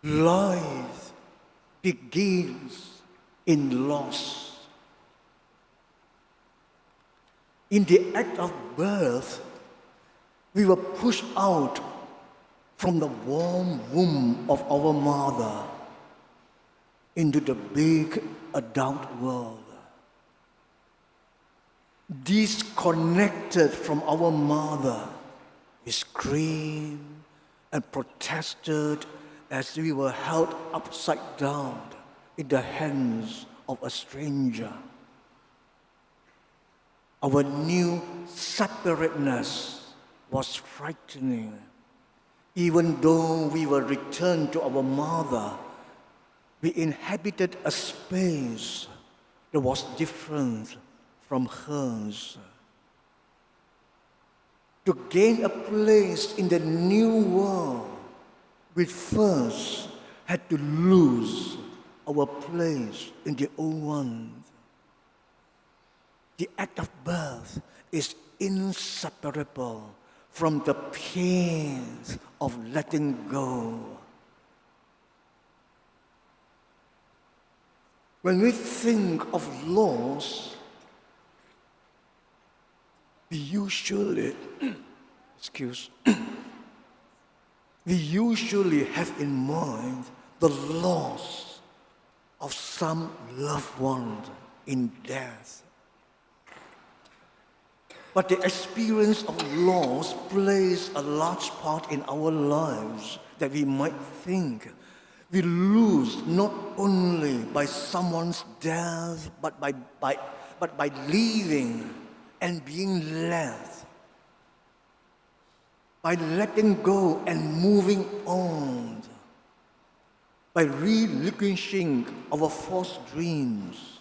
Life begins in loss. In the act of birth, we were pushed out from the warm womb of our mother into the big adult world. Disconnected from our mother, we screamed and protested as we were held upside down in the hands of a stranger. Our new separateness was frightening. Even though we were returned to our mother, we inhabited a space that was different from hers. To gain a place in the new world, we first had to lose our place in the old one. The act of birth is inseparable from the pains of letting go. When we think of loss, we usually have in mind the loss of some loved one in death. But the experience of loss plays a large part in our lives that we might think we lose not only by someone's death, but by leaving and being left, by letting go and moving on, by relinquishing our false dreams.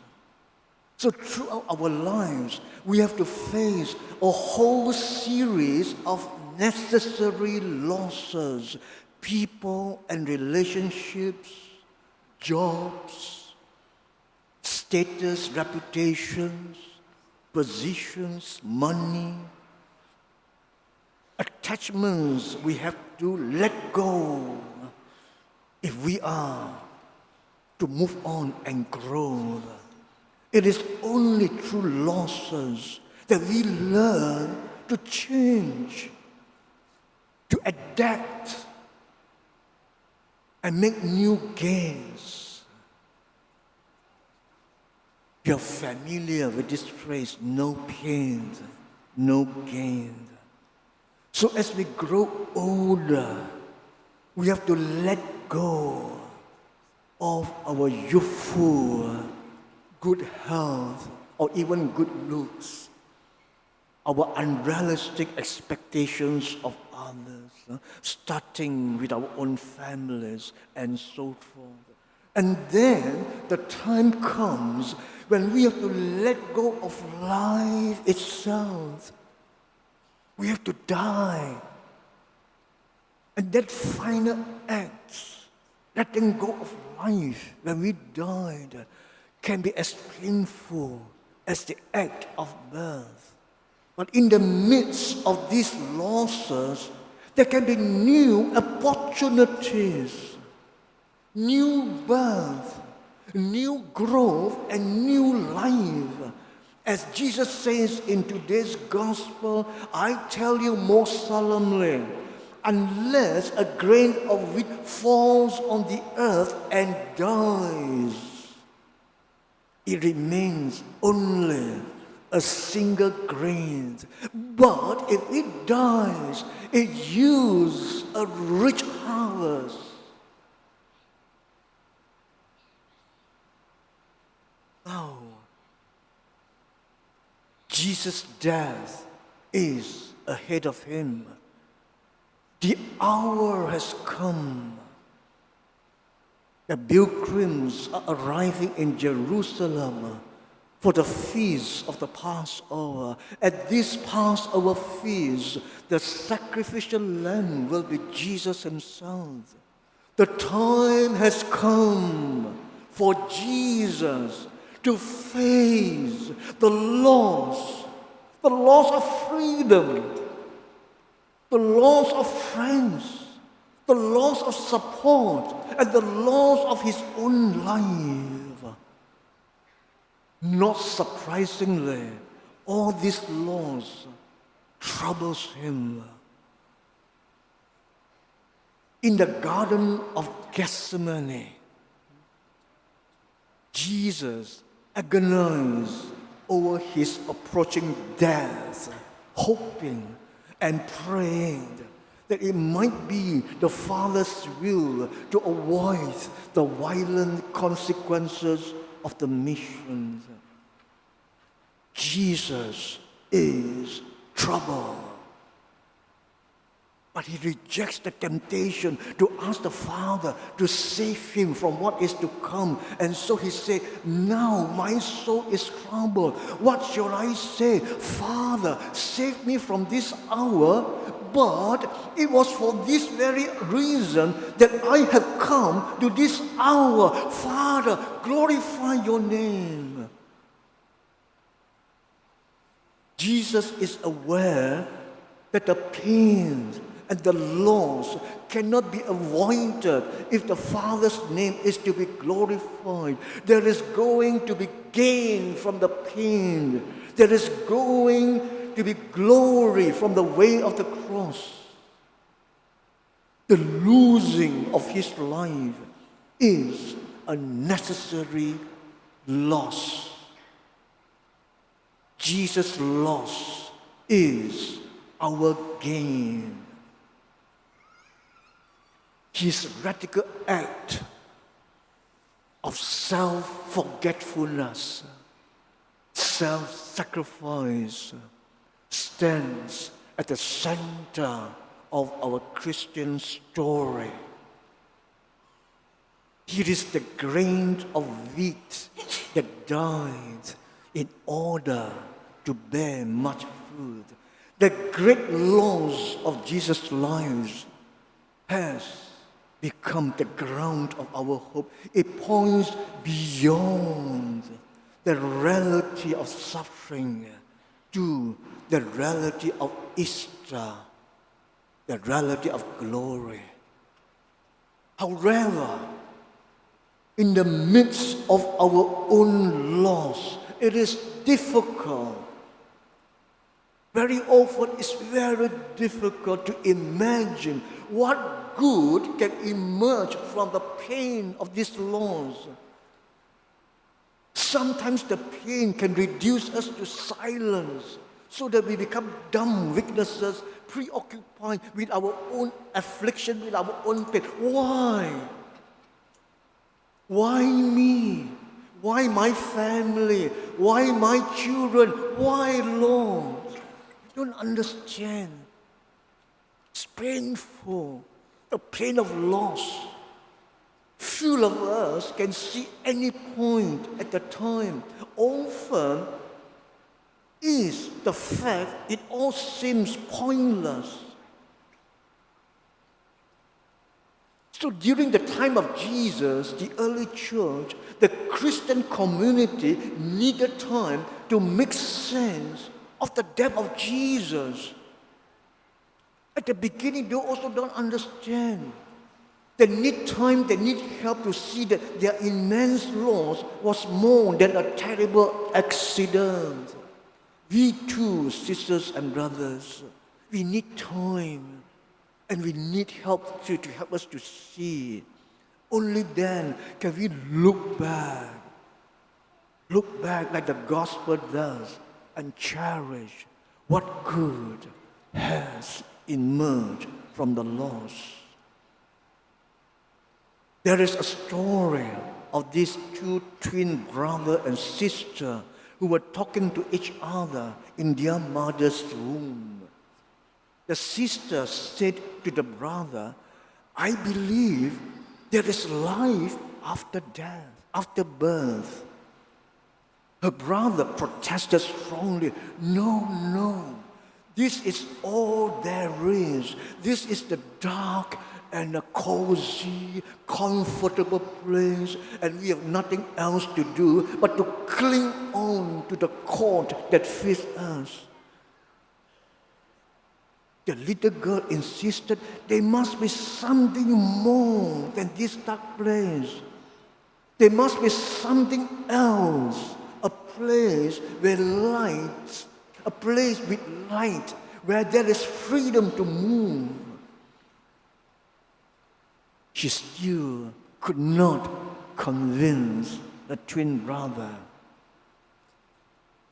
So throughout our lives, we have to face a whole series of necessary losses, people and relationships, jobs, status, reputations, positions, money, attachments we have to let go if we are to move on and grow. It is only through losses that we learn to change, to adapt, and make new gains. You're familiar with this phrase, no pain, no gain. So as we grow older, we have to let go of our youthful good health or even good looks, our unrealistic expectations of others, starting with our own families and so forth. And then the time comes when we have to let go of life itself. We have to die. And that final act, letting go of life when we died, can be as painful as the act of birth. But in the midst of these losses, there can be new opportunities, new birth, new growth, and new life. As Jesus says in today's gospel, I tell you most solemnly, unless a grain of wheat falls on the earth and dies, it remains only a single grain. But if it dies, it yields a rich harvest. Now, Jesus' death is ahead of him. The hour has come. The pilgrims are arriving in Jerusalem for the feast of the Passover. At this Passover feast, the sacrificial lamb will be Jesus himself. The time has come for Jesus to face the loss of freedom, the loss of friends, the loss of support, thought and the laws of his own life. Not surprisingly, all these laws troubles him. In the Garden of Gethsemane, Jesus agonized over his approaching death, hoping and praying that it might be the Father's will to avoid the violent consequences of the mission. Jesus is troubled. But he rejects the temptation to ask the Father to save him from what is to come. And so he said, now my soul is troubled. What shall I say? Father, save me from this hour. But it was for this very reason that I have come to this hour. Father, glorify your name. Jesus is aware that the pains and the loss cannot be avoided if the Father's name is to be glorified. There is going to be gain from the pain. There is going to be glory from the way of the cross. The losing of his life is a necessary loss. Jesus' loss is our gain. His radical act of self-forgetfulness, self-sacrifice stands at the center of our Christian story. It is the grain of wheat that died in order to bear much fruit. The great loss of Jesus' life has become the ground of our hope. It points beyond the reality of suffering to the reality of Easter, the reality of glory. However, in the midst of our own loss, it is difficult. Very often it's very difficult to imagine what good can emerge from the pain of this loss. Sometimes the pain can reduce us to silence so that we become dumb witnesses, preoccupied with our own affliction, with our own pain. Why? Why me? Why my family? Why my children? Why, Lord? You don't understand. It's painful. The pain of loss. Few of us can see any point at the time. Often is the fact it all seems pointless. So during the time of Jesus, the early church, the Christian community needed time to make sense of the death of Jesus. At the beginning, they also don't understand. They need time, they need help to see that their immense loss was more than a terrible accident. We too, sisters and brothers, we need time and we need help to help us to see. Only then can we look back like the gospel does and cherish what good has emerged from the loss. There is a story of these two twin brother and sister who were talking to each other in their mother's womb. The sister said to the brother, I believe there is life after death, after birth. Her brother protested strongly, no, this is all there is. This is the dark and a cozy, comfortable place, and we have nothing else to do but to cling on to the cord that fits us. The little girl insisted there must be something more than this dark place. There must be something else, a place where light, a place with light, where there is freedom to move. She still could not convince the twin brother.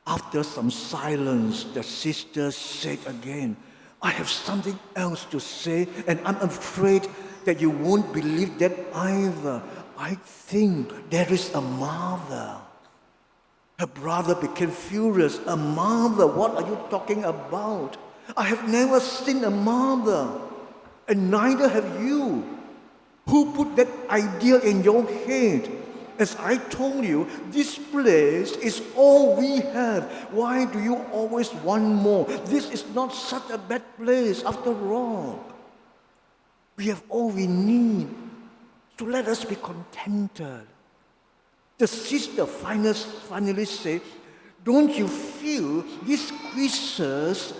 After some silence, the sister said again, I have something else to say, and I'm afraid that you won't believe that either. I think there is a mother. Her brother became furious. A mother? What are you talking about? I have never seen a mother, and neither have you. Who put that idea in your head? As I told you, this place is all we have. Why do you always want more? This is not such a bad place after all. We have all we need. So let us be contented. The sister finally said, don't you feel these squeezes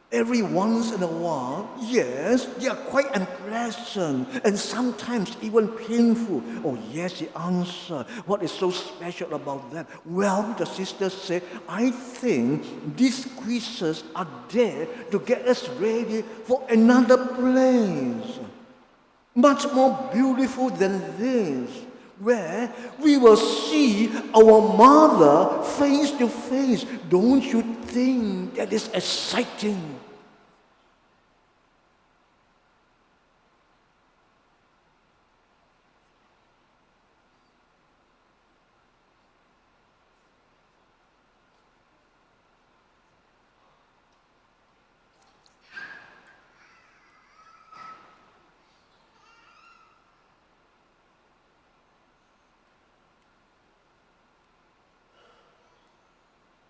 every once in a while? Yes, they are quite unpleasant and sometimes even painful. Oh yes, he answered. What is so special about that? Well, the sister said, I think these squeezes are there to get us ready for another place, much more beautiful than this, where we will see our mother face to face. Don't you think that is exciting?